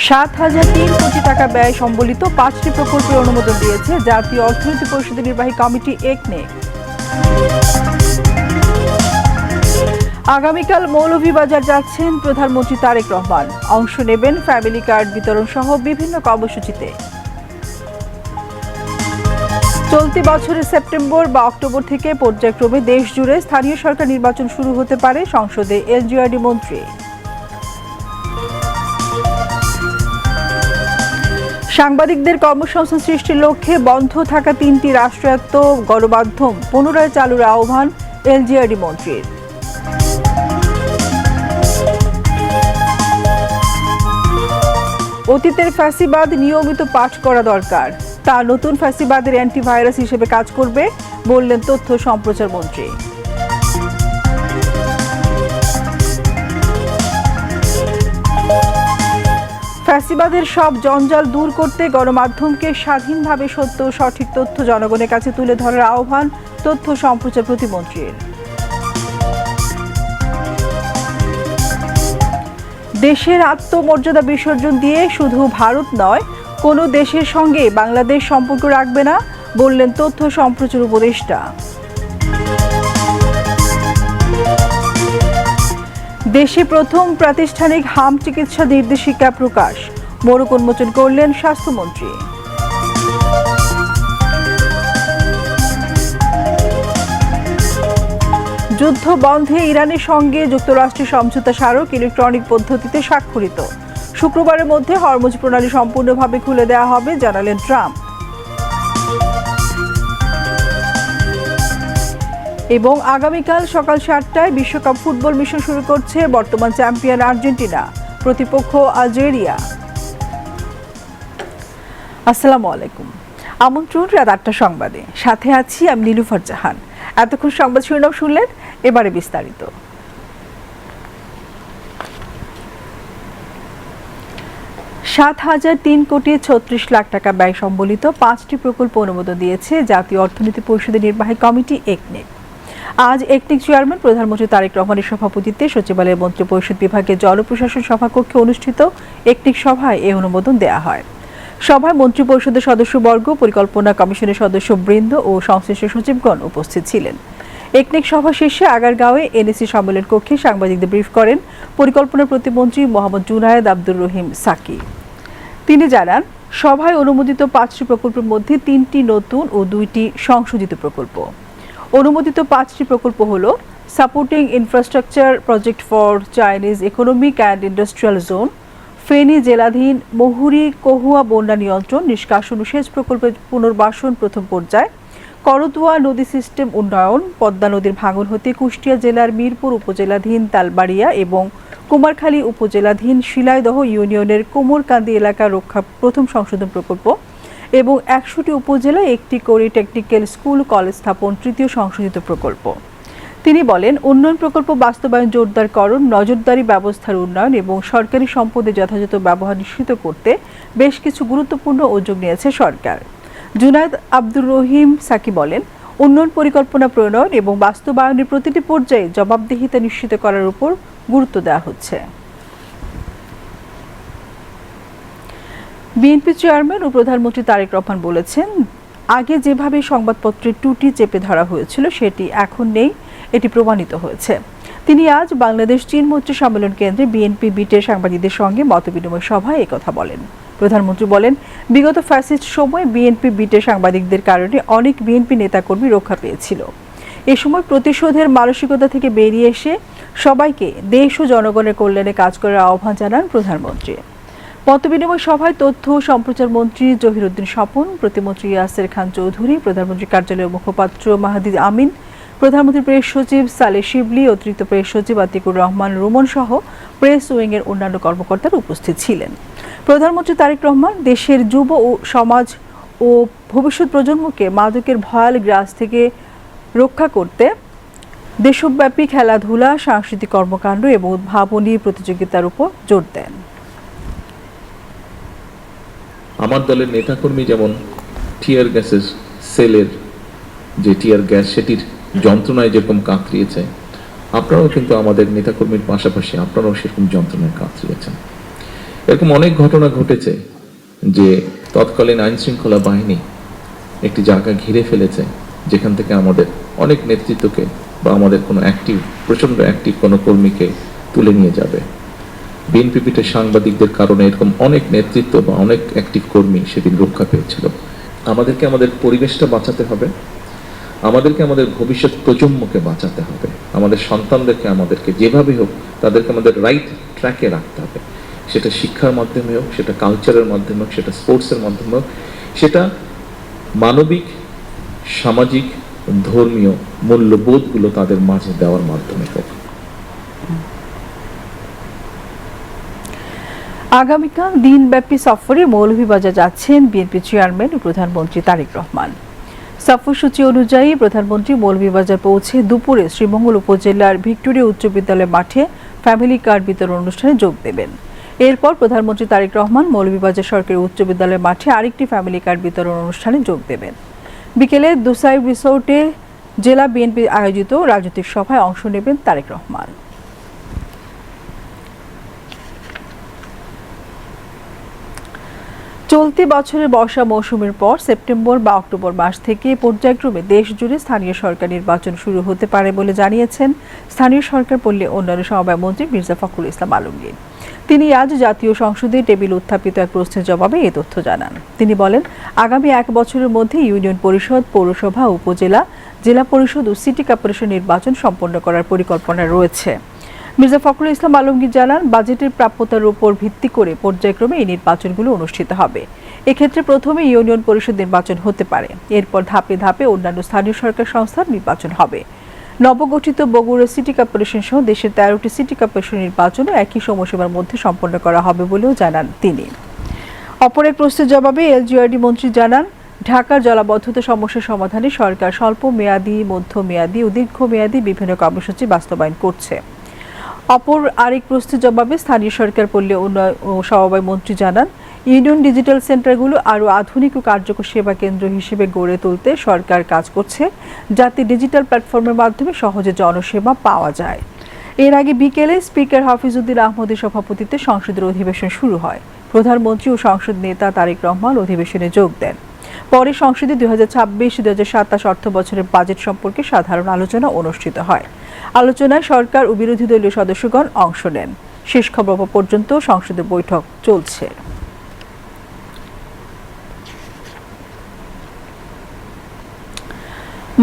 7,003 কোটি টাকা ব্যয় সম্বলিত 5টি প্রকল্পের অনুমোদন দিয়েছে জাতীয় অর্থনীতি পরিষদের নির্বাহী কমিটি একনেক। আগামীকাল মৌলভীবাজার যাচ্ছেন প্রধানমন্ত্রী তারেক রহমান। অংশ নেবেন ফ্যামিলি কার্ড বিতরণ সহ বিভিন্ন কর্মসূচিতে। চলতি বছরের সেপ্টেম্বর বা অক্টোবর থেকে পর্যায়ক্রমে দেশ জুড়ে স্থানীয় সরকার নির্বাচন শুরু হতে পারে, সংসদে এলজিআরডি মন্ত্রী। সাংবাদিকদের কর্মসংস্থান সৃষ্টির লক্ষ্যে বন্ধ থাকা 3টি রাষ্ট্রায়ত্ত গণমাধ্যম পুনরায় চালুর আহ্বান এলজিআরডি মন্ত্রীর। অতীতের ফ্যাসিবাদ নিয়মিত পাঠ করা দরকার, তা নতুন ফ্যাসিবাদের অ্যান্টিভাইরাস হিসেবে কাজ করবে বললেন তথ্য সম্প্রচার মন্ত্রী। ফ্যাসিবাদের সব জঞ্জাল দূর করতে গণমাধ্যমকে স্বাধীনভাবে সত্য ও সঠিক তথ্য জনগণের কাছে তুলে ধরার আহ্বান তথ্য সম্প্রচার প্রতিমন্ত্রীর। দেশের আত্মমর্যাদা বিসর্জন দিয়ে শুধু ভারত নয়, কোনো দেশের সঙ্গে বাংলাদেশ সম্পর্ক রাখবে না বললেন তথ্য সম্প্রচার উপদেষ্টা। দেশে প্রথম প্রাতিষ্ঠানিক হাম চিকিৎসা নির্দেশিকা প্রকাশ, মোড়ক উন্মোচন করলেন স্বাস্থ্যমন্ত্রী। যুদ্ধ বন্ধে ইরানের সঙ্গে যুক্তরাষ্ট্রের সমঝোতা স্মারক ইলেকট্রনিক পদ্ধতিতে স্বাক্ষরিত। শুক্রবারের মধ্যে হরমুজ প্রণালী সম্পূর্ণভাবে খুলে দেওয়া হবে জানালেন ট্রাম্প। এবং আগামীকাল সকাল 7টায় বিশ্বকাপ ফুটবল মিশন শুরু করছে বর্তমান চ্যাম্পিয়ন আর্জেন্টিনা, প্রতিপক্ষ আলজেরিয়া। আসসালামু আলাইকুম, আমন্ত্রণ রাত 8টা সংবাদে, সাথে আছি আমি নীলুফার জাহান। এতক্ষণ সংবাদ শিরোনাম শুনলেন, এবারে বিস্তারিত। 7,003 কোটি 36 লাখ টাকা ব্যয় সম্বলিত 5টি প্রকল্প অনুমোদন দিয়েছে জাতীয় অর্থনীতি পরিষদের নির্বাহী কমিটি একনেক। আজ একনেক চেয়ারম্যান প্রধানমন্ত্রী তারেক রহমানের সভাপতিত্বে সচিবালয়ের মন্ত্রিপরিষদ বিভাগের জনপ্রশাসন সভাকক্ষে অনুষ্ঠিত একনেক সভায় এই অনুমোদন দেওয়া হয়। সভায় মন্ত্রিপরিষদের সদস্যবর্গ, পরিকল্পনা কমিশনের সদস্যবৃন্দ ও সংশ্লিষ্ট সচিবগণ উপস্থিত ছিলেন। একনেক সভা শেষে আগারগাঁওয়ে এনএসি সম্মেলন কক্ষে সাংবাদিকদের ব্রিফ করেন পরিকল্পনা প্রতিমন্ত্রী মোহাম্মদ জুনায়েদ আব্দুর রহিম সাকি। তিনি জানান, সভায় অনুমোদিত 5টি প্রকল্পের মধ্যে 3টি নতুন ও 2টি সংশোধিত প্রকল্প। অনুমোদিত 5টি প্রকল্প হল supporting infrastructure project for Chinese economic and industrial zone, Feni জেলাধীন মহুরী কহুয়া বন্যা নিয়ন্ত্রণ নিষ্কাশন ও সেচ প্রকল্পের পুনর্বাসন প্রথম পর্যায়, করতোয়া নদী সিস্টেম উন্নয়ন, পদ্মা নদীর ভাঙন হতে কুষ্টিয়া জেলার মিরপুর উপজেলাধীন তালবাড়িয়া এবং কুমারখালী উপজেলাধীন শিলাইদহ ইউনিয়নের কোমরকান্দি এলাকা রক্ষা প্রথম সংশোধন প্রকল্প এবং 100টি উপজেলায় একটি করে টেকনিক্যাল স্কুল কলেজ স্থাপন তৃতীয় সংশোধিত প্রকল্প। তিনি বলেন, উন্নয়ন প্রকল্প বাস্তবায়ন জোরদারকরণ, নজরদারি ব্যবস্থার উন্নয়ন এবং সরকারি সম্পদের যথাযথ ব্যবহার নিশ্চিত করতে বেশ কিছু গুরুত্বপূর্ণ উদ্যোগ নিয়েছে সরকার। জুনায়েদ আব্দুর রহিম সাকি বলেন, উন্নয়ন পরিকল্পনা প্রণয়ন এবং বাস্তবায়নের প্রতিটি পর্যায়ে জবাবদিহিতা নিশ্চিত করার উপর গুরুত্ব দেওয়া হচ্ছে। বিএনপি চেয়ারম্যান ও প্রধানমন্ত্রী তারেক রহমান বলেছেন, আগে যেভাবে সংবাদপত্রের ত্রুটি চেপে ধরা হয়েছিল সেটি এখন নেই, এটি প্রমাণিত হয়েছে। তিনি আজ বাংলাদেশ চীন মৈত্রী সম্মেলন কেন্দ্রে বিএনপি বিটের সাংবাদিকদের সঙ্গে মতবিনিময় সভায় একথা বলেন। প্রধানমন্ত্রী বলেন, বিগত ফ্যাসিস্ট সময়ে বিএনপি বিটের সাংবাদিকদের কারণে অনেক বিএনপি নেতাকর্মী রক্ষা পেয়েছিল। এ সময় প্রতিশোধের মানসিকতা থেকে বেরিয়ে এসে সবাইকে দেশ ও জনগণের কল্যাণে কাজ করার আহ্বান জানান প্রধানমন্ত্রী। মতবিনিময় সভায় তথ্য ও সম্প্রচার মন্ত্রী জহিরুদ্দিন স্বপন, প্রতিমন্ত্রী ইয়াসের খান চৌধুরী, প্রধানমন্ত্রী কার্যালয়ের মুখপাত্র মাহাদি আমিন, প্রধানমন্ত্রী প্রেস সচিব সালে শিবলি, অতিরিক্ত প্রেস সচিব আতিকুর রহমান রুমন সহ প্রেস উইংয়ের অন্যান্য কর্মকর্তারা উপস্থিত ছিলেন। প্রধানমন্ত্রী তারেক রহমান দেশের যুব ও সমাজ ও ভবিষ্যৎ প্রজন্মকে মাদকের ভয়াল গ্রাস থেকে রক্ষা করতে দেশব্যাপী খেলাধুলা, সাংস্কৃতিক কর্মকাণ্ড এবং উদ্ভাবনী প্রতিযোগিতার উপর জোর দেন। আমার দলের নেতাকর্মী যেমন টিয়ার গ্যাসের সেলের যে টিয়ার গ্যাস সেটির যন্ত্রণায় যেরকম কাতরিয়েছে, আপনারাও কিন্তু আমাদের নেতাকর্মীর পাশাপাশি আপনারাও সেরকম যন্ত্রণায় কাতরিয়েছেন এরকম অনেক ঘটনা ঘটেছে যে তৎকালীন আইন শৃঙ্খলা বাহিনী একটি জায়গা ঘিরে ফেলেছে, যেখান থেকে আমাদের অনেক নেতৃত্বকে বা আমাদের কোনো প্রচন্ড অ্যাক্টিভ কোনো কর্মীকে তুলে নিয়ে যাবে। বিএনপিপিতে সাংবাদিকদের কারণে এরকম অনেক নেতৃত্ব বা অনেক অ্যাক্টিভ কর্মী সেদিন রক্ষা পেয়েছিল। আমাদেরকে আমাদের পরিবেশটা বাঁচাতে হবে, আমাদেরকে আমাদের ভবিষ্যৎ প্রজন্মকে বাঁচাতে হবে, আমাদের সন্তানদেরকে আমাদেরকে যেভাবে হোক তাদেরকে আমাদের রাইট ট্র্যাকে রাখতে হবে। সেটা শিক্ষার মাধ্যমে হোক, সেটা কালচারের মাধ্যমে হোক, সেটা স্পোর্টসের মাধ্যমে হোক, সেটা মানবিক, সামাজিক, ধর্মীয় মূল্যবোধগুলো তাদের মাঝে দেওয়ার মাধ্যমে হোক। আগামীকাল দিনব্যাপী সফরে মৌলভীবাজার যাচ্ছেন বিএনপি চেয়ারম্যান ও প্রধানমন্ত্রী তারেক রহমান। সফরসূচি অনুযায়ী প্রধানমন্ত্রী মৌলভীবাজার পৌঁছে দুপুরে শ্রীমঙ্গল উপজেলার ভিক্টোরিয়া উচ্চ বিদ্যালয় মাঠে ফ্যামিলি কার্ড বিতরণ অনুষ্ঠানে যোগ দেবেন। এরপর প্রধানমন্ত্রী তারেক রহমান মৌলভীবাজার সরকারি উচ্চ বিদ্যালয় মাঠে আরেকটি ফ্যামিলি কার্ড বিতরণ অনুষ্ঠানে যোগ দেবেন। বিকেলে দুসাইব রিসোর্টে জেলা বিএনপি আয়োজিত রাজনৈতিক সভায় অংশ নেবেন তারেক রহমান। চলতি বছরের বর্ষা মৌসুমের পর সেপ্টেম্বর বা অক্টোবর মাস থেকে পর্যায়ক্রমে দেশ জুড়ে স্থানীয় সরকার নির্বাচন শুরু হতে পারে বলে জানিয়েছেন স্থানীয় সরকার পল্লী উন্নয়ন সমবায় মন্ত্রী মির্জা ফখরুল ইসলাম আলমগীর। তিনি আজ জাতীয় সংসদে টেবিল উত্থাপিত এক প্রশ্নের জবাবে এ তথ্য জানান। তিনি বলেন, আগামী 1 বছরের মধ্যে ইউনিয়ন পরিষদ, পৌরসভা, উপজেলা, জেলা পরিষদ ও সিটি কর্পোরেশন নির্বাচন সম্পন্ন করার পরিকল্পনা রয়েছে। মির্জা ফখরুল ইসলাম আলমগীর জানান, বাজেটের প্রাপ্যতার উপর ভিত্তি করে পর্যায়ক্রমে এই নির্বাচনগুলো অনুষ্ঠিত হবে। এক্ষেত্রে প্রথমে ইউনিয়ন পরিষদ নির্বাচন হতে পারে, এরপর ধাপে ধাপে অন্যান্য স্থানীয় সরকার সংস্থার নির্বাচন হবে। নবগঠিত বগুড়া সিটি কর্পোরেশন সহ দেশের 13টি সিটি কর্পোরেশন নির্বাচনও একই সময়সীমার মধ্যে সম্পন্ন করা হবে বলেও জানান তিনি। অপর এক প্রশ্নের জবাবে এলজিআরডি মন্ত্রী জানান, ঢাকার জলাবদ্ধতা সমস্যা সমাধানে সরকার স্বল্প মেয়াদী, মধ্যমেয়াদী ও দীর্ঘমেয়াদী বিভিন্ন কর্মসূচি বাস্তবায়ন করছে। অপর আরেক প্রশ্নের জবাবে স্থানীয় সরকার পল্লী উন্নয়ন ও সমবায় মন্ত্রী জানান, ইউনিয়ন ডিজিটাল সেন্টারগুলো আরও আধুনিক ও কার্যকর সেবা কেন্দ্র হিসেবে গড়ে তুলতে সরকার কাজ করছে, যাতে ডিজিটাল প্ল্যাটফর্মের মাধ্যমে সহজে জনসেবা পাওয়া যায়। এর আগে বিকেলে স্পিকার হাফিজউদ্দিন আহমদের সভাপতিত্বে সংসদের অধিবেশন শুরু হয়। প্রধানমন্ত্রী ও সংসদ নেতা তারেক রহমান অধিবেশনে যোগ দেন। পরে সংসদে 2026-2027 অর্থ বছরের বাজেট সম্পর্কে সাধারণ আলোচনা অনুষ্ঠিত হয়। আলোচনায় সরকার ও বিরোধী দলীয় সদস্যগণ অংশ নেন। শেষ খবর পর্যন্ত সংসদের বৈঠক চলছে।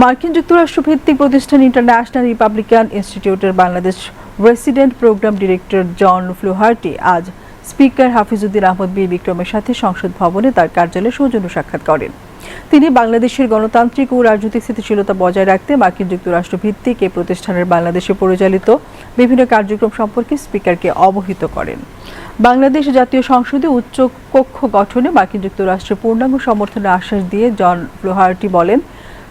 মার্কিন যুক্তরাষ্ট্র ভিত্তিক প্রতিষ্ঠান ইন্টারন্যাশনাল রিপাবলিকান ইনস্টিটিউটের Bangladesh resident programme director John Fluharty আজ স্পিকার হাফিজউদ্দিন আহমদ বীর বিক্রমের সাথে সংসদ ভবনে তার কার্যালয়ে সৌজন্য সাক্ষাৎ করেন। তিনি বাংলাদেশের গণতান্ত্রিক ও রাজনৈতিক স্থিতিশীলতা বজায় রাখতে মার্কিন যুক্তরাষ্ট্র ভিত্তিক এই প্রতিষ্ঠানের বাংলাদেশে পরিচালিত বিভিন্ন কার্যক্রম সম্পর্কে স্পিকারকে অবহিত করেন। বাংলাদেশ জাতীয় সংসদে উচ্চ কক্ষ গঠনে মার্কিন যুক্তরাষ্ট্রের পূর্ণাঙ্গ সমর্থনের আশ্বাস দিয়ে জন ফ্লুহার্টি বলেন,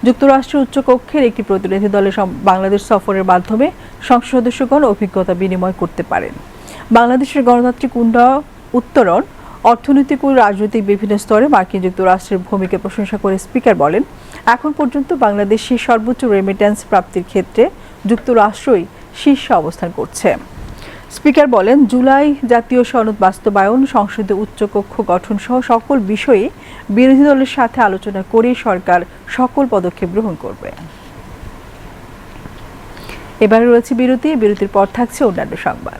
যুক্তরাষ্ট্রের উচ্চ কক্ষের একটি প্রতিনিধি দলের বাংলাদেশ সফরের মাধ্যমে সংসদ সদস্যগণ অভিজ্ঞতা বিনিময় করতে পারেন। বাংলাদেশের গণতান্ত্রিক উত্তরণ, অর্থনৈতিক ও রাজনৈতিক বিভিন্ন স্তরে মার্কিন যুক্তরাষ্ট্রের ভূমিকা প্রশংসা করে স্পিকার বলেন, এখন পর্যন্ত বাংলাদেশের সর্বোচ্চ রেমিট্যান্স প্রাপ্তির ক্ষেত্রে যুক্তরাষ্ট্রই শীর্ষে অবস্থান করছে। স্পিকার বলেন, জুলাই জাতীয় সনদ বাস্তবায়ন, সংসদে উচ্চকক্ষ গঠন সহ সকল বিষয়ে বিরোধী দলের সাথে আলোচনা করে সরকার সকল পদক্ষেপ গ্রহণ করবে। এবারে রয়েছে বিরতির পর থাকছে অন্যান্য সংবাদ।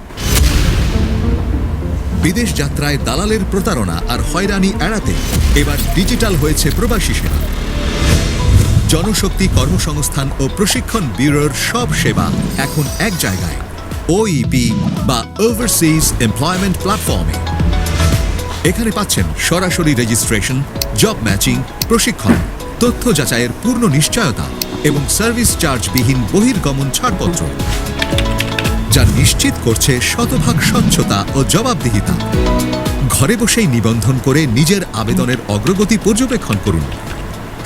বিদেশ যাত্রায় দালালের প্রতারণা আর হয়রানি এড়াতে এবার ডিজিটাল হয়েছে প্রবাসী সেবা। জনশক্তি কর্মসংস্থান ও প্রশিক্ষণ ব্যুরোর সব সেবা এখন এক জায়গায়, ওইপি বা ওভারসিজ এমপ্লয়মেন্ট প্ল্যাটফর্মে। এখানে পাচ্ছেন সরাসরি রেজিস্ট্রেশন, জব ম্যাচিং, প্রশিক্ষণ, তথ্য যাচাইয়ের পূর্ণ নিশ্চয়তা এবং সার্ভিস চার্জবিহীন বহির্গমন ছাড়পত্র, যা নিশ্চিত করছে শতভাগ স্বচ্ছতা ও জবাবদিহিতা। ঘরে বসেই নিবন্ধন করে নিজের আবেদনের অগ্রগতি পর্যবেক্ষণ করুন।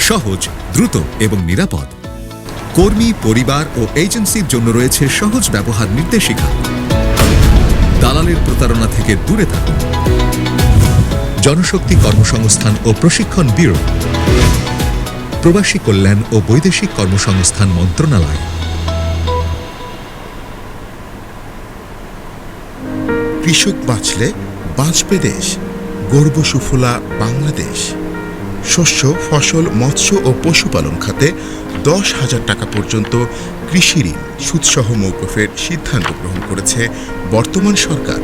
সহজ, দ্রুত এবং নিরাপদ। কর্মী, পরিবার ও এজেন্সির জন্য রয়েছে সহজ ব্যবহার নির্দেশিকা। দালালের প্রতারণা থেকে দূরে থাকুন। জনশক্তি কর্মসংস্থান ও প্রশিক্ষণ ব্যুরো, প্রবাসী কল্যাণ ও বৈদেশিক কর্মসংস্থান মন্ত্রণালয়। কৃষক বাঁচলে বাঁচবে দেশ, গর্ব সুফলা বাংলাদেশ। শস্য, ফসল, মৎস্য ও পশুপালন খাতে 10,000 টাকা পর্যন্ত কৃষি ঋণ সুদসহ মওকুফের সিদ্ধান্ত গ্রহণ করেছে বর্তমান সরকার।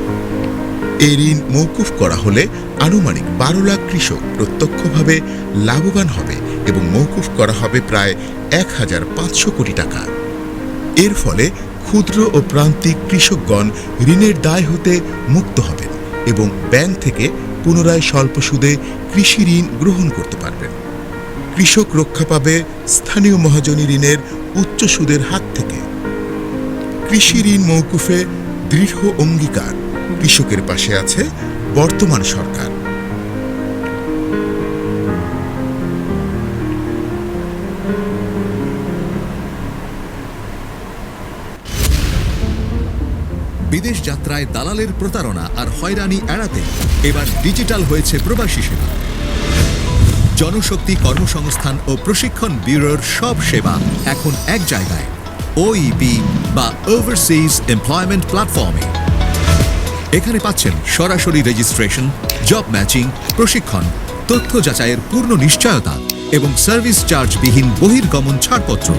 এই ঋণ মওকুফ করা হলে আনুমানিক 12 লাখ কৃষক প্রত্যক্ষভাবে লাভবান হবে এবং মওকুফ করা হবে প্রায় 1,500 কোটি টাকা। এর ফলে ক্ষুদ্র ও প্রান্তিক কৃষকগণ ঋণের দায় হতে মুক্ত হবেন এবং ব্যাংক থেকে পুনরায় স্বল্প সুদে কৃষি ঋণ গ্রহণ করতে পারবেন। কৃষক রক্ষা পাবে স্থানীয় মহাজনী ঋণের উচ্চ সুদের হাত থেকে। কৃষি ঋণ মওকুফে দৃঢ় অঙ্গীকার, কৃষকের পাশে আছে বর্তমান সরকার। বিদেশ যাত্রায় দালালের প্রতারণা আর হয়রানি এড়াতে এবার ডিজিটাল হয়েছে প্রবাসী সেবা। জনশক্তি কর্মসংস্থান ও প্রশিক্ষণ ব্যুরোর সব সেবা এখন এক জায়গায়, ওইপি বা ওভারসিজ এমপ্লয়মেন্ট প্ল্যাটফর্মে। এখানে পাচ্ছেন সরাসরি রেজিস্ট্রেশন, জব ম্যাচিং, প্রশিক্ষণ, তথ্য যাচাইয়ের পূর্ণ নিশ্চয়তা এবং সার্ভিস চার্জবিহীন বহির্গমন ছাড়পত্র,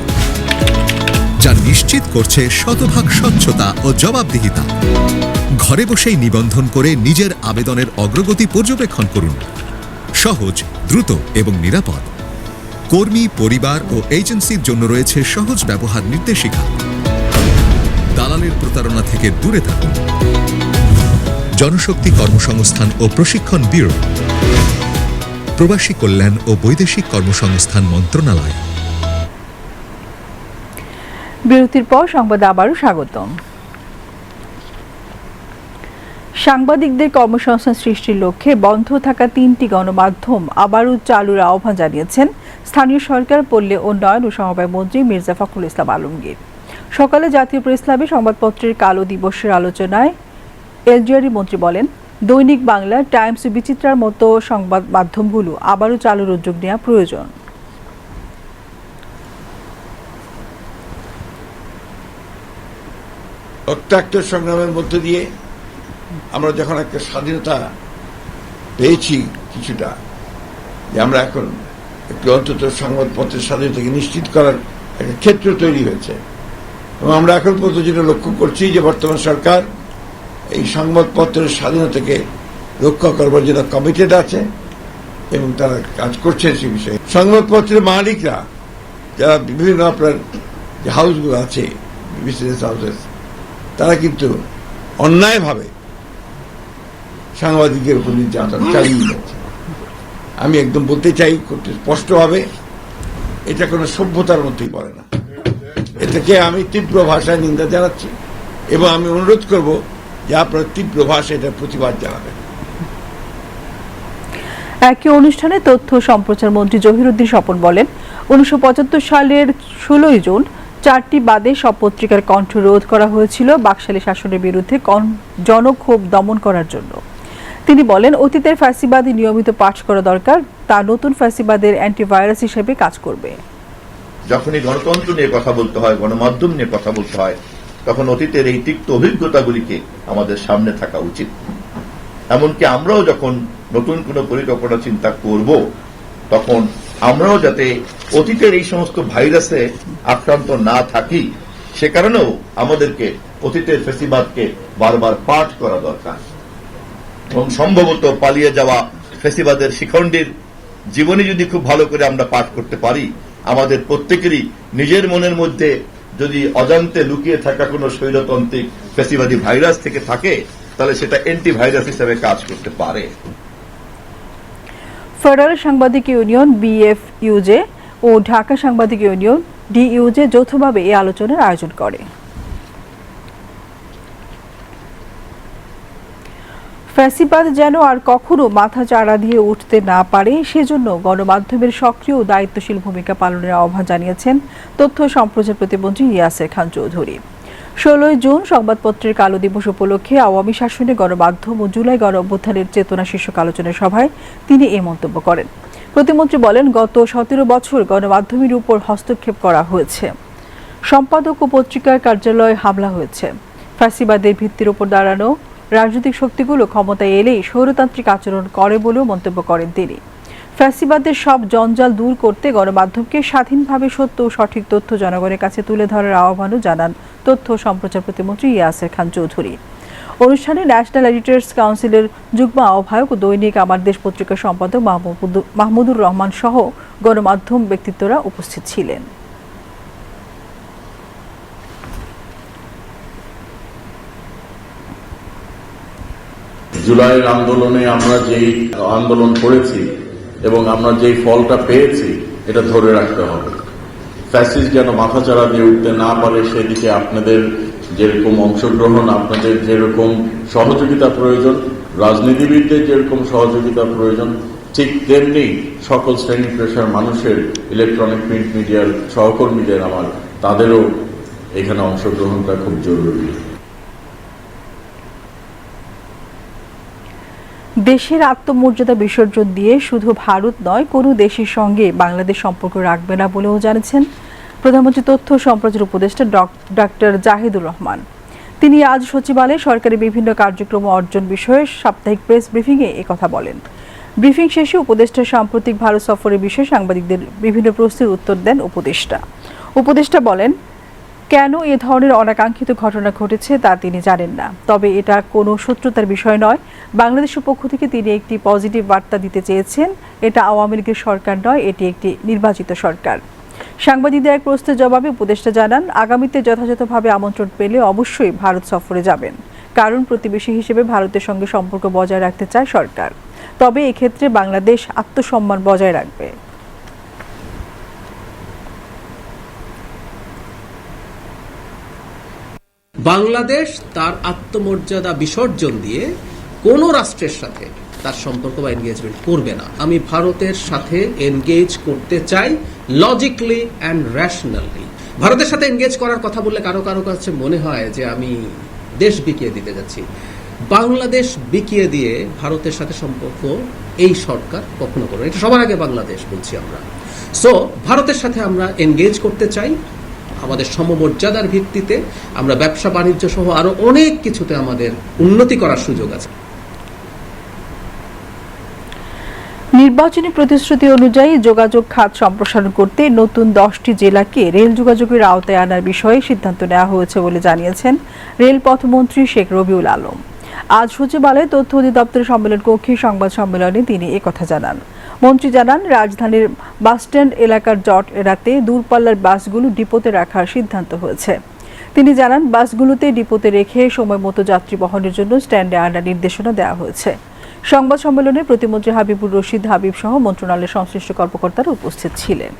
যা নিশ্চিত করছে শতভাগ স্বচ্ছতা ও জবাবদিহিতা। ঘরে বসেই নিবন্ধন করে নিজের আবেদনের অগ্রগতি পর্যবেক্ষণ করুন। সহজ, দ্রুত এবং নিরাপদ। কর্মী, পরিবার ও এজেন্সির জন্য রয়েছে সহজ ব্যবহার নির্দেশিকা। দালালের প্রতারণা থেকে দূরে থাকুন। জনশক্তি কর্মসংস্থান ও প্রশিক্ষণ ব্যুরো, প্রবাসী কল্যাণ ও বৈদেশিক কর্মসংস্থান মন্ত্রণালয়। বিরতির পর সংবাদে আবারও স্বাগতম। সাংবাদিকদের কর্মসংস্থান সৃষ্টির লক্ষ্যে বন্ধ থাকা 3টি গণমাধ্যম আবারও চালুর আহ্বান জানিয়েছেন স্থানীয় সরকার, পল্লী উন্নয়ন ও সমবায় মন্ত্রী মির্জা ফখরুল ইসলাম আলমগীর। সকালে জাতীয় প্রেস ক্লাবে সংবাদপত্রের কালো দিবসের আলোচনায় এলজিআরই মন্ত্রী বলেন, দৈনিক বাংলা, টাইমস ও বিচিত্রার মতো সংবাদ মাধ্যমগুলো আবারও চালুর উদ্যোগ নেওয়া প্রয়োজন। রক্তাক্ত সংগ্রামের মধ্য দিয়ে আমরা যখন একটা স্বাধীনতা পেয়েছি কিছুটা, যে আমরা এখন একটু অন্তত সংবাদপত্রের স্বাধীনতাকে নিশ্চিত করার একটা ক্ষেত্র তৈরি হয়েছে, এবং আমরা এখন পর্যন্ত যেটা লক্ষ্য করছি যে বর্তমান সরকার এই সংবাদপত্রের স্বাধীনতাকে রক্ষা করবার জন্য কমিটেড আছে এবং তারা কাজ করছে সে বিষয়ে। সংবাদপত্রের মালিকরা যারা বিভিন্ন আপনার যে হাউসগুলো আছে, বিজনেস হাউসেস, তারা কিন্তু অন্যায়ভাবে সাংবাদিকদের উপর নির্যাতন চালিয়ে যাচ্ছে। আমি একদম বলতে চাই করতে স্পষ্টভাবে, এটা কোনো সভ্যতার মধ্যেই পড়ে না। এটাকে আমি তীব্র ভাষায় নিন্দা জানাচ্ছি এবং আমি অনুরোধ করব যে আপনারা তীব্র ভাষায় এটার প্রতিবাদ জানাবেন। একই অনুষ্ঠানে তথ্য সম্প্রচার মন্ত্রী জহিরুদ্দিন স্বপন বলেন, 1975 সালের 16 জুন 4টি বাদে সব পত্রিকার কণ্ঠ রোধ করা হয়েছিল বাকশালী শাসনের বিরুদ্ধে জনক্ষোভ দমন করার জন্য। তিনি বলেন, অতীতের ফ্যাসিবাদী নিয়মিত পাঠ করা দরকার, তা নতুন ফ্যাসিবাদের অ্যান্টিভাইরাস হিসেবে কাজ করবে। যখনই গণতন্ত্র নিয়ে কথা বলতে হয়, গণমাধ্যম নিয়ে কথা বলতে হয়, তখন অতীতের এই তিক্ত অভিজ্ঞতাগুলিকে আমাদের সামনে থাকা উচিত। এমনকি আমরাও যখন নতুন কোনো পরিকল্পনা চিন্তা করব, তখন আমরাও যাতে অতীতের এই সমস্ত ভাইরাসে আক্রান্ত না থাকি, সে কারণেও আমাদেরকে অতীতের ফ্যাসিবাদকে বারবার পাঠ করা দরকার। এবং সম্ভবত পালিয়ে যাওয়া ফ্যাসিবাদের শিখণ্ডীর জীবনী যদি খুব ভালো করে আমরা পাঠ করতে পারি, আমাদের প্রত্যেকেরই নিজের মনের মধ্যে যদি অজান্তে লুকিয়ে থাকা কোনো স্বৈরতান্ত্রিক ফ্যাসিবাদী ভাইরাস থেকে থাকে, তাহলে সেটা অ্যান্টিভাইরাস হিসেবে কাজ করতে পারে। ফেডারেল সাংবাদিক ইউনিয়ন বিএফইউজে ও ঢাকা সাংবাদিক ইউনিয়ন ডিইউজে যৌথভাবে এই আলোচনার আয়োজন করে। ফ্যাসিবাদ যেন আর কখনো মাথা চাড়া দিয়ে উঠতে না পারে, সেজন্য গণমাধ্যমের সক্রিয় ও দায়িত্বশীল ভূমিকা পালনের আহ্বান জানিয়েছেন তথ্য সম্প্রচার প্রতিমন্ত্রী ইয়াসের খান চৌধুরী। 16 জুন সংবাদপত্রের কালো দিবস উপলক্ষে আওয়ামী শাসনে গণমাধ্যম ও জুলাই গণ অভ্যুত্থানের চেতনা শীর্ষক আলোচনা সভায় তিনি এই মন্তব্য করেন। প্রতিমন্ত্রী বলেন, গত 17 বছর গণমাধ্যমের উপর হস্তক্ষেপ করা হয়েছে, সম্পাদক ও পত্রিকার কার্যালয়ে হামলা হয়েছে, ফ্যাসিবাদের ভিত্তির উপর দাঁড়ানো রাজনৈতিক শক্তিগুলো ক্ষমতায় এলেই স্বৈরতান্ত্রিক আচরণ করে বলেও মন্তব্য করেন তিনি। ফ্যাসিবাদের সব জঞ্জাল দূর করতে গণমাধ্যমকে স্বাধীনভাবে সত্য ও সঠিক তথ্য জনগণের কাছে তুলে ধরার আহ্বানও জানান তথ্য ও সম্প্রচার প্রতিমন্ত্রী ইয়াসের খান চৌধুরী। অনুষ্ঠানে ন্যাশনাল এডিটর্স কাউন্সিলের যুগ্ম আহ্বায়ক ও দৈনিক আমার দেশ পত্রিকার সম্পাদক মাহমুদুর রহমান সহ গণমাধ্যম ব্যক্তিত্বরা উপস্থিত ছিলেন। জুলাইয়ের আন্দোলনে আমরা যেই আন্দোলন করেছি এবং আমরা যেই ফলটা পেয়েছি এটা ধরে রাখতে হবে। ফ্যাসিস্ট যেন মাথাচাড়া দিয়ে উঠতে না পারে সেদিকে আপনাদের যেরকম অংশগ্রহণ, আপনাদের যেরকম সহযোগিতা প্রয়োজন, রাজনীতিবিদদের যেরকম সহযোগিতা প্রয়োজন, ঠিক তেমনি সকল শ্রেণী পেশার মানুষের, ইলেকট্রনিক প্রিন্ট মিডিয়ার সহকর্মীদের তাদেরও এখানে অংশগ্রহণটা খুব জরুরি। দেশের আত্মমর্যাদা বিসর্জন দিয়ে শুধু ভারত নয়, কোনো দেশের সঙ্গে বাংলাদেশ সম্পর্ক রাখবে না বলেও জানিয়েছেন প্রধানমন্ত্রী তথ্য ও সম্প্রচার উপদেষ্টা ডক্টর জাহিদুর রহমান। তিনি আজ সচিবালয়ে সরকারি বিভিন্ন কার্যক্রম অর্জন বিষয়ে সাপ্তাহিক প্রেস ব্রিফিংয়ে একথা বলেন। ব্রিফিং শেষে উপদেষ্টার সাম্প্রতিক ভারত সফরের বিষয়ে সাংবাদিকদের বিভিন্ন প্রশ্নের উত্তর দেন উপদেষ্টা বলেন, কেন এ ধরনের অনাকাঙ্ক্ষিত ঘটনা ঘটেছে তা তিনি জানেন না, তবে এটা কোনো শত্রুতার বিষয় নয়। বাংলাদেশের পক্ষ থেকে তিনি একটি পজিটিভ বার্তা দিতে চেয়েছেন। এটা আওয়ামী লীগের সরকার নয়, এটি একটি নির্বাচিত সরকার। সাংবাদিকদের এক প্রশ্নের জবাবে উপদেষ্টা জানান, আগামীতে যথাযথভাবে আমন্ত্রণ পেলে অবশ্যই ভারত সফরে যাবেন, কারণ প্রতিবেশী হিসেবে ভারতের সঙ্গে সম্পর্ক বজায় রাখতে চায় সরকার। তবে এক্ষেত্রে বাংলাদেশ আত্মসম্মান বজায় রাখবে। বাংলাদেশ তার আত্মমর্যাদা বিসর্জন দিয়ে কোনো রাষ্ট্রের সাথে তার সম্পর্ক বা এনগেজমেন্ট করবে না। আমি ভারতের সাথে এনগেজ করতে চাই লজিক্যালি অ্যান্ড রেশনালি। ভারতের সাথে এনগেজ করার কথা বললে কারো কারো কাছে মনে হয় যে আমি দেশ বিকিয়ে দিতে যাচ্ছি। বাংলাদেশ বিকিয়ে দিয়ে ভারতের সাথে সম্পর্ক এই সরকার কখনো করবে না। এটা সবার আগে বাংলাদেশ বলছি আমরা। সো ভারতের সাথে আমরা এনগেজ করতে চাই আমাদের সমমর্যাদার ভিত্তিতে। আমরা ব্যবসা বাণিজ্য সহ আরো অনেক কিছুতে আমাদের উন্নতি করার সুযোগ আছে। নির্বাচনী প্রতিশ্রুতি অনুযায়ী যোগাযোগ খাত সম্প্রসারণ করতে নতুন 10টি জেলাকে রেল যোগাযোগের আওতায় আনার বিষয়ে সিদ্ধান্ত নেওয়া হয়েছে বলে জানিয়েছেন রেলপথমন্ত্রী শেখ রবিউল আলম। আজ সচিবালয়ে তথ্য অধিদপ্তরের সম্মেলন কক্ষে সংবাদ সম্মেলনে তিনি একথা জানান। মন্ত্রী জানান, রাজধানীর বাসস্ট্যান্ড এলাকার জট এড়াতে দূরপাল্লার বাসগুলো ডিপোতে রাখার সিদ্ধান্ত হয়েছে। তিনি জানান, বাসগুলোতে ডিপোতে রেখে সময় মতো যাত্রী বহনের জন্য স্ট্যান্ডে আনার নির্দেশনা দেওয়া হয়েছে। সংবাদ সম্মেলনে প্রতিমন্ত্রী হাবিবুর রশিদ হাবিব সহ মন্ত্রণালয়ের সংশ্লিষ্ট কর্মকর্তারা উপস্থিত ছিলেন।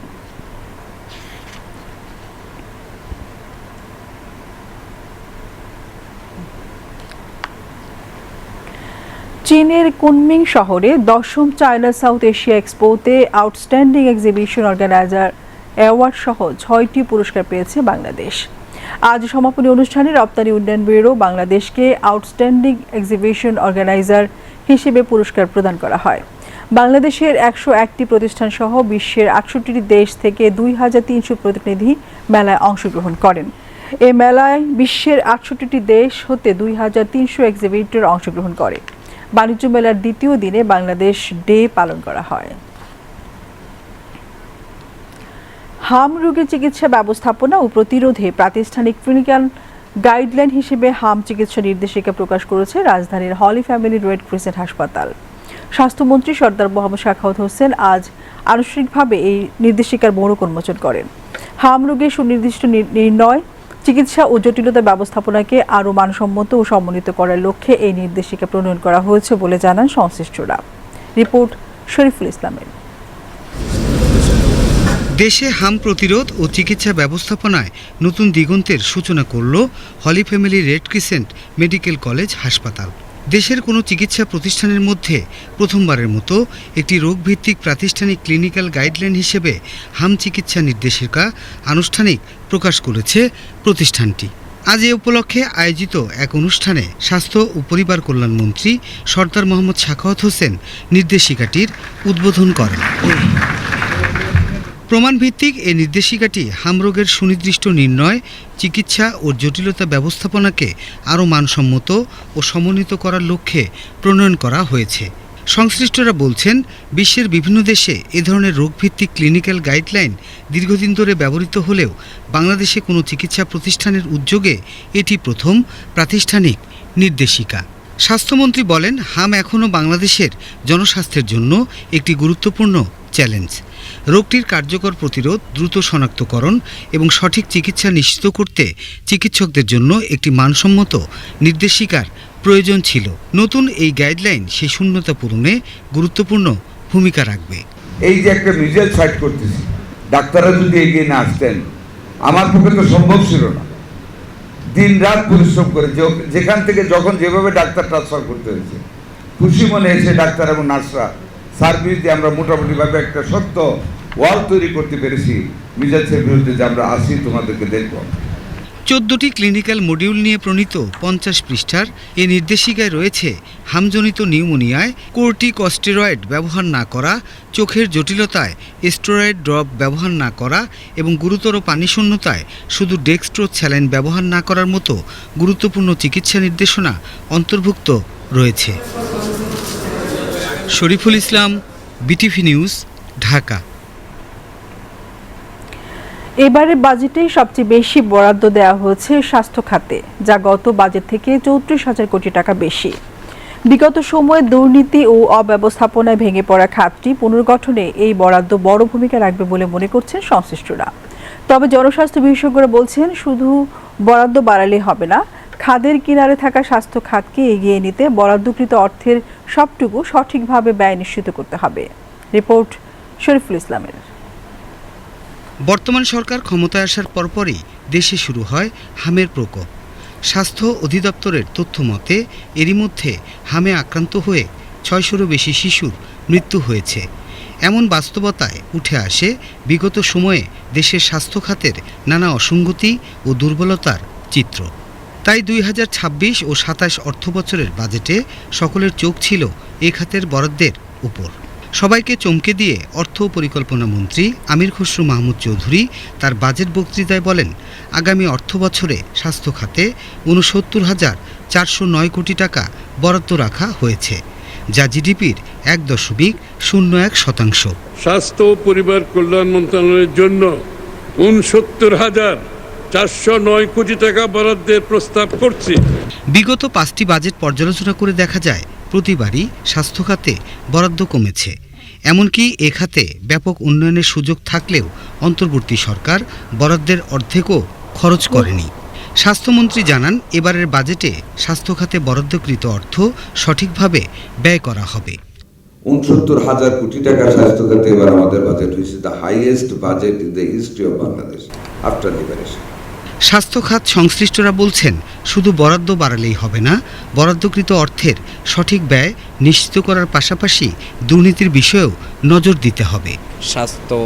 চীনের কুনমিং শহরে 10ম চায়না সাউথ এশিয়া এক্সপোতে আউটস্ট্যান্ডিং এক্সিবিশন অর্গানাইজার অ্যাওয়ার্ড সহ 6টি পুরস্কার পেয়েছে বাংলাদেশ। আজ সমাপনী অনুষ্ঠানে রপ্তানি উন্নয়ন ব্যুরো বাংলাদেশকে আউটস্ট্যান্ডিং এক্সিবিশন অর্গানাইজার হিসেবে পুরস্কার প্রদান করা হয়। বাংলাদেশের 101টি প্রতিষ্ঠান সহ বিশ্বের 68টি দেশ থেকে 2300 প্রতিনিধি মেলায় অংশগ্রহণ করেন। এ মেলায় বিশ্বের 68টি দেশ হতে 2300 এক্সিবিটর অংশগ্রহণ করে। বাণিজ্য মেলার দ্বিতীয় দিনে বাংলাদেশ ডে পালন করা হয়। হাম রোগের চিকিৎসা ব্যবস্থাপনা ও প্রতিরোধে প্রাতিষ্ঠানিক ক্লিনিক্যাল গাইডলাইন হিসেবে হাম চিকিৎসা নির্দেশিকা প্রকাশ করেছে রাজধানীর হলি ফ্যামিলি রেড ক্রিসেন্ট হাসপাতাল। স্বাস্থ্যমন্ত্রী সরদার মোহাম্মদ সাখাওয়াত হোসেন আজ আনুষ্ঠানিকভাবে এই নির্দেশিকার মৌখিক উন্মোচন করেন। হাম রোগের সুনির্দিষ্ট নির্ণয়, চিকিৎসা ও জটিলতা ব্যবস্থাপনাকে আরও মানসম্মত ও সমন্বিত করার লক্ষ্যে এই নির্দেশিকা প্রণয়ন করা হয়েছে বলে জানান সংশ্লিষ্টরা। রিপোর্ট শরীফুল ইসলামের। দেশে হাম প্রতিরোধ ও চিকিৎসা ব্যবস্থাপনায় নতুন দিগন্তের সূচনা করল Holy Family Red Crescent Medical College হাসপাতাল। দেশের কোনো চিকিৎসা প্রতিষ্ঠানের মধ্যে প্রথমবারের মতো একটি রোগভিত্তিক প্রাতিষ্ঠানিক ক্লিনিক্যাল গাইডলাইন হিসেবে হাম চিকিৎসা নির্দেশিকা আনুষ্ঠানিক প্রকাশ করেছে প্রতিষ্ঠানটি। আজ এ উপলক্ষে আয়োজিত এক অনুষ্ঠানে স্বাস্থ্য ও পরিবার কল্যাণ মন্ত্রী সরদার মোহাম্মদ সাখাওয়াত হোসেন নির্দেশিকাটির উদ্বোধন করেন। প্রমাণভিত্তিক এই নির্দেশিকাটি হামরোগের সুনির্দিষ্ট নির্ণয়, চিকিৎসা ও জটিলতা ব্যবস্থাপনাকে আরও মানসম্মত ও সমন্বিত করার লক্ষ্যে প্রণয়ন করা হয়েছে। সংশ্লিষ্টরা বলছেন, বিশ্বের বিভিন্ন দেশে এ ধরনের রোগভিত্তিক ক্লিনিক্যাল গাইডলাইন দীর্ঘদিন ধরে ব্যবহৃত হলেও বাংলাদেশে কোনো চিকিৎসা প্রতিষ্ঠানের উদ্যোগে এটি প্রথম প্রাতিষ্ঠানিক নির্দেশিকা। স্বাস্থ্যমন্ত্রী বলেন, হাম এখনও বাংলাদেশের জনস্বাস্থ্যের জন্য একটি গুরুত্বপূর্ণ চ্যালেঞ্জ। রোগটির কার্যকর প্রতিরোধ, দ্রুত শনাক্তকরণ এবং সঠিক চিকিৎসা নিশ্চিত করতে চিকিৎসকদের জন্য একটি মানসম্মত নির্দেশিকার প্রয়োজন ছিল। নতুন এই গাইডলাইন সেই শূন্যতা পূরণে গুরুত্বপূর্ণ ভূমিকা রাখবে। এই যে একটা মিজাইল ফাইট করতেছি, ডাক্তাররা যদি এগিয়ে না আসতেন, আমার পক্ষে তো সম্ভব ছিল না। দিন রাত পরিশ্রম করে যেখান থেকে যখন যেভাবে ডাক্তার ট্রান্সফার করতে হয়েছে, খুশি মনে এসে ডাক্তার এবং নার্সরা সার্ভিস দিয়ে আমরা মোটামুটিভাবে একটা সত্য ওয়াল তৈরি করতে পেরেছি। মিজাইলের বিরুদ্ধে যে আমরা আসি, তোমাদেরকে দেখব। 14টি ক্লিনিক্যাল মডিউল নিয়ে প্রণীত 50 পৃষ্ঠার এ নির্দেশিকায় রয়েছে হামজনিত নিউমোনিয়ায় কর্টিকস্টেরয়েড ব্যবহার না করা, চোখের জটিলতায় স্টেরয়েড ড্রপ ব্যবহার না করা এবং গুরুতর পানিশূন্যতায় শুধু ডেক্সট্রো স্যালাইন ব্যবহার না করার মতো গুরুত্বপূর্ণ চিকিৎসা নির্দেশনা অন্তর্ভুক্ত রয়েছে। Shariful Islam, BTV news, Dhaka. এবারের বাজেটে সবচেয়ে বেশি বরাদ্দ দেওয়া হয়েছে স্বাস্থ্য খাতে, যা গত বাজেট থেকে 34,000 কোটি টাকা বেশি। বিগত সময়ে দুর্নীতি ও অব্যবস্থাপনায় ভেঙে পড়া খাতটি পুনর্গঠনে এই বরাদ্দ বড় ভূমিকা রাখবে বলে মনে করছেন সংশ্লিষ্টরা। তবে জনস্বাস্থ্য বিশেষজ্ঞরা বলছেন, শুধু বরাদ্দ বাড়ালেই হবে না, খাদের কিনারে থাকা স্বাস্থ্য খাতকে এগিয়ে নিতে বরাদ্দকৃত অর্থের সবটুকু সঠিকভাবে ব্যয় নিশ্চিত করতে হবে। রিপোর্ট শরীফুল ইসলামের। বর্তমান সরকার ক্ষমতায় আসার পরপরই দেশে শুরু হয় হামের প্রকোপ। স্বাস্থ্য অধিদপ্তরের তথ্য মতে এরই মধ্যে হামে আক্রান্ত হয়ে 600-রও বেশি শিশুর মৃত্যু হয়েছে। এমন বাস্তবতায় উঠে আসে বিগত সময়ে দেশের স্বাস্থ্য খাতের নানা অসঙ্গতি ও দুর্বলতার চিত্র। তাই 2026 ও 27 অর্থবছরের বাজেটে সকলের চোখ ছিল এ খাতের বরাদ্দের উপর। সবাইকে চমকে দিয়ে অর্থ ও পরিকল্পনা মন্ত্রী আমির খসরু মাহমুদ চৌধুরী তার বাজেট বক্তৃতায় বলেন, আগামী অর্থবছরে স্বাস্থ্য খাতে 69,409 কোটি টাকা বরাদ্দ রাখা হয়েছে, যা জিডিপির 1.01%। স্বাস্থ্য ও পরিবার কল্যাণ মন্ত্রণালয়ের জন্য 69,409 কোটি টাকা বরাদ্দের প্রস্তাব করছি। বিগত 5টি বাজেট পর্যালোচনা করে দেখা যায়, প্রতিবারই স্বাস্থ্য খাতে বরাদ্দ কমেছে। এমনকি এ খাতে ব্যাপক উন্নয়নের সুযোগ থাকলেও অন্তর্বর্তী সরকার বরাদ্দের অর্ধেকও খরচ করেনি। স্বাস্থ্যমন্ত্রী জানান, এবারের বাজেটে স্বাস্থ্য খাতে বরাদ্দকৃত অর্থ সঠিকভাবে ব্যয় করা হবে। 69,000 কোটি টাকা স্বাস্থ্য খাতে এবার আমাদের বাজেট হয়েছে the highest budget in the history of Bangladesh after liberation. স্বাস্থ্য খাত সংশ্লিষ্টরা বলছেন, শুধু বরাদ্দ বাড়ালেই হবে না, বরাদ্দকৃত অর্থের সঠিক ব্যয় নিশ্চিত করার পাশাপাশি দুর্নীতির বিষয়েও নজর দিতে হবে। স্বাস্থ্য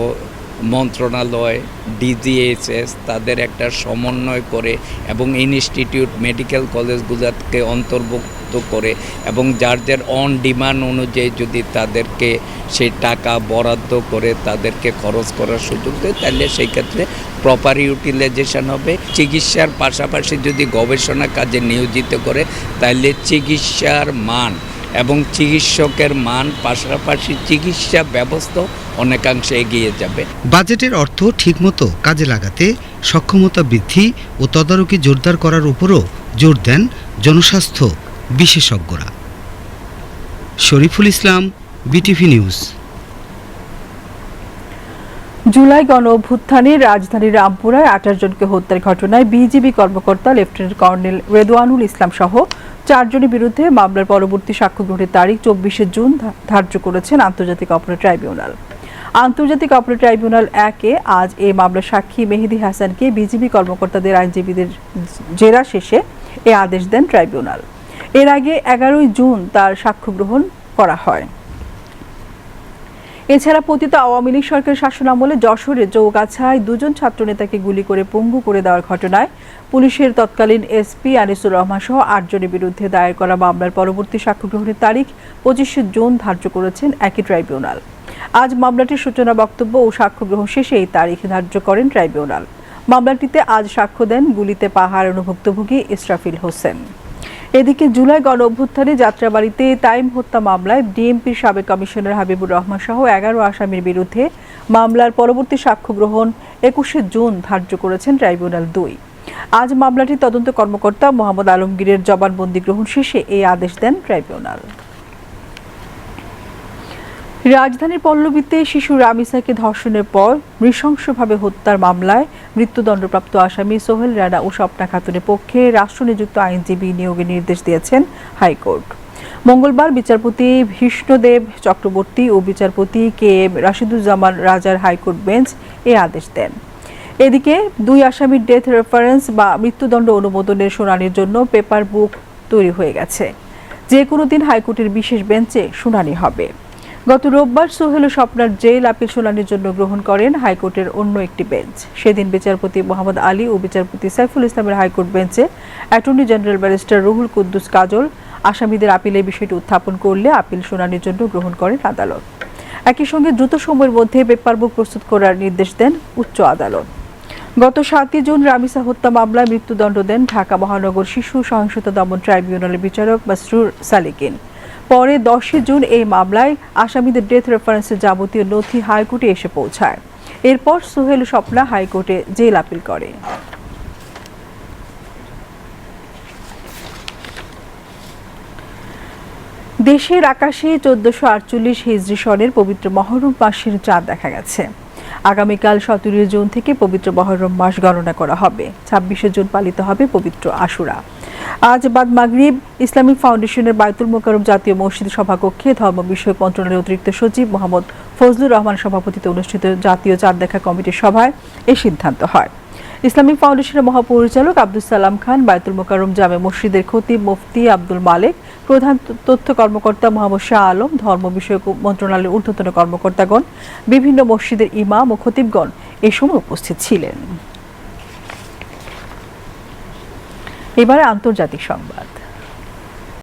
মন্ত্রণালয়, ডিজিএইচএস তাদের একটা সমন্বয় করে এবং ইনস্টিটিউট মেডিকেল কলেজগুলোকে অন্তর্ভুক্ত করে এবং যার যার অন ডিমান্ড অনুযায়ী যদি তাদেরকে সেই টাকা বরাদ্দ করে তাদেরকে খরচ করার সুযোগ দেয়, তাহলে সেই ক্ষেত্রে প্রপার ইউটিলাইজেশন হবে। চিকিৎসার পাশাপাশি যদি গবেষণা কাজে নিয়োজিত করে, তাহলে চিকিৎসার মান এবং চিকিৎসকের মান পাশাপাশি চিকিৎসা ব্যবস্থা অনেকাংশে এগিয়ে যাবে। বাজেটের অর্থ ঠিকমতো কাজে লাগাতে সক্ষমতা বৃদ্ধি ও তদারকি জোরদার করার উপরও জোর দেন জনস্বাস্থ্য বিশেষজ্ঞরা। Shariful Islam, BTV news. জুলাই গণ অভ্যুত্থানে রাজধানীর রামপুরায় 28 জনকে হত্যার ঘটনায় বিজিবি কর্মকর্তা লেফটেন্যান্ট কর্নেল রেদওয়ানুল ইসলাম সহ 4 জনের বিরুদ্ধে মামলার পরবর্তী সাক্ষ্য গ্রহণের তারিখ 24শে জুন ধার্য করেছেন আন্তর্জাতিক অপরাধ ট্রাইব্যুনাল। আন্তর্জাতিক অপরাধ ট্রাইব্যুনাল 1-এ আজ এই মামলার সাক্ষী মেহেদী হাসানকে বিজিবি কর্মকর্তাদের আইনজীবীদের জেরা শেষে এ আদেশ দেন ট্রাইব্যুনাল। এর আগে 11ই জুন তার সাক্ষ্য গ্রহণ করা হয়। এছাড়া পতিত আওয়ামী লীগ সরকারের শাসনামলে যশোরে চৌগাছায় 2 জন ছাত্রনেতাকে গুলি করে পঙ্গু করে দেওয়ার ঘটনায় পুলিশের তৎকালীন এসপি আনিসুর রহমান সহ 8 জনের বিরুদ্ধে দায়ের করা মামলার পরবর্তী সাক্ষ্য গ্রহণের তারিখ 25শে জুন ধার্য করেছেন একই ট্রাইব্যুনাল। আজ মামলাটির সূচনা বক্তব্য ও সাক্ষ্য গ্রহণ শেষে এই তারিখ ধার্য করেন ট্রাইব্যুনাল। মামলাটিতে আজ সাক্ষ্য দেন গুলিতে পাহারানো ভুক্তভোগী ইসরাফিল হোসেন। এদিকে জুলাই গণ অভ্যুত্থানে যাত্রাবাড়িতে তাইম হত্যা মামলায় ডিএমপির সাবেক কমিশনার হাবিবুর রহমান সহ 11 আসামির বিরুদ্ধে মামলার পরবর্তী সাক্ষ্য গ্রহণ 21শে জুন ধার্য করেছেন ট্রাইব্যুনাল 2। আজ মামলাটির তদন্ত কর্মকর্তা মোহাম্মদ আলমগীরের জবানবন্দি গ্রহণ শেষে এই আদেশ দেন ট্রাইব্যুনাল। রাজধানীর পল্লবীতে শিশু রামিসাকে ধর্ষণের পর নৃশংসভাবে হত্যার মামলায় মৃত্যুদণ্ডপ্রাপ্ত আসামি সোহেল রানা ও স্বপ্না খাতুনের পক্ষে রাষ্ট্রনিযুক্ত আইনজীবী নিয়োগের নির্দেশ দিয়েছেন হাইকোর্ট। মঙ্গলবার বিচারপতি বিষ্ণুদেব চক্রবর্তী ও বিচারপতি কে এম রাশিদুজ্জামান রাজার হাইকোর্ট বেঞ্চ এ আদেশ দেন। এদিকে 2 আসামির ডেথ রেফারেন্স বা মৃত্যুদণ্ড অনুমোদনের শুনানির জন্য পেপার বুক তৈরি হয়ে গেছে। যে কোনো দিন হাইকোর্টের বিশেষ বেঞ্চে শুনানি হবে। গত রোববার সোহেল ও স্বপ্নার জেল আপিল শুনানির জন্য গ্রহণ করেন হাইকোর্টের অন্য একটি বেঞ্চ। সেদিন বিচারপতি মোহাম্মদ আলী ও বিচারপতি সাইফুল ইসলামের হাইকোর্ট বেঞ্চে attorney general barrister Ruhul Quddus Kajal আসামিদের আপিলের বিষয়টি উত্থাপন করলে আপিল শুনানির জন্য গ্রহণ করেন আদালত। একই সঙ্গে দ্রুত সময়ের মধ্যে পেপার বুক প্রস্তুত করার নির্দেশ দেন উচ্চ আদালত। গত 7 জুন রামিসা হত্যা মামলায় মৃত্যুদণ্ড দেন ঢাকা মহানগর শিশু সহিংসতা দমন ট্রাইব্যুনালের বিচারক মাসরুর সালিকিন। পরে 10 জুন এই মামলায় আসামিদের ডেথ রেফারেন্সের যাবতীয় নথি হাইকোর্টে এসে পৌঁছায়। এরপর সোহেল ও স্বপ্না হাইকোর্টে জেল আপিল করে। দেশের আকাশে 1448 হিজরি সনের পবিত্র মহরম মাসের চাঁদ দেখা গেছে। আগামীকাল 17 জুন থেকে পবিত্র মহরম মাস গণনা করা হবে। 26 জুন পালিত হবে পবিত্র আশুরা। আজ বাদ মাগরিব ইসলামিক ফাউন্ডেশনের বায়তুল মোকাররম জাতীয় মসজিদ সভাকক্ষে ধর্ম বিষয়ক মন্ত্রণালয়ের অতিরিক্ত সচিব মোহাম্মদ ফজলুর রহমান সভাপতিত্বে অনুষ্ঠিত জাতীয় চাঁদ দেখা কমিটির সভায় এই সিদ্ধান্ত হয়। ইসলামিক ফাউন্ডেশনের মহাপরিচালক আব্দুল সালাম খান, বায়তুল মোকাররম জামে মসজিদের খতিব মুফতি আব্দুল মালেক, প্রধান তথ্য কর্মকর্তা মোহাম্মদ শাহ আলম, ধর্ম বিষয়ক মন্ত্রণালয়ের ঊর্ধ্বতন কর্মকর্তাগণ, বিভিন্ন মসজিদের ইমাম ও খতিবগণ এ সময় উপস্থিত ছিলেন। এবারে আন্তর্জাতিক সংবাদ।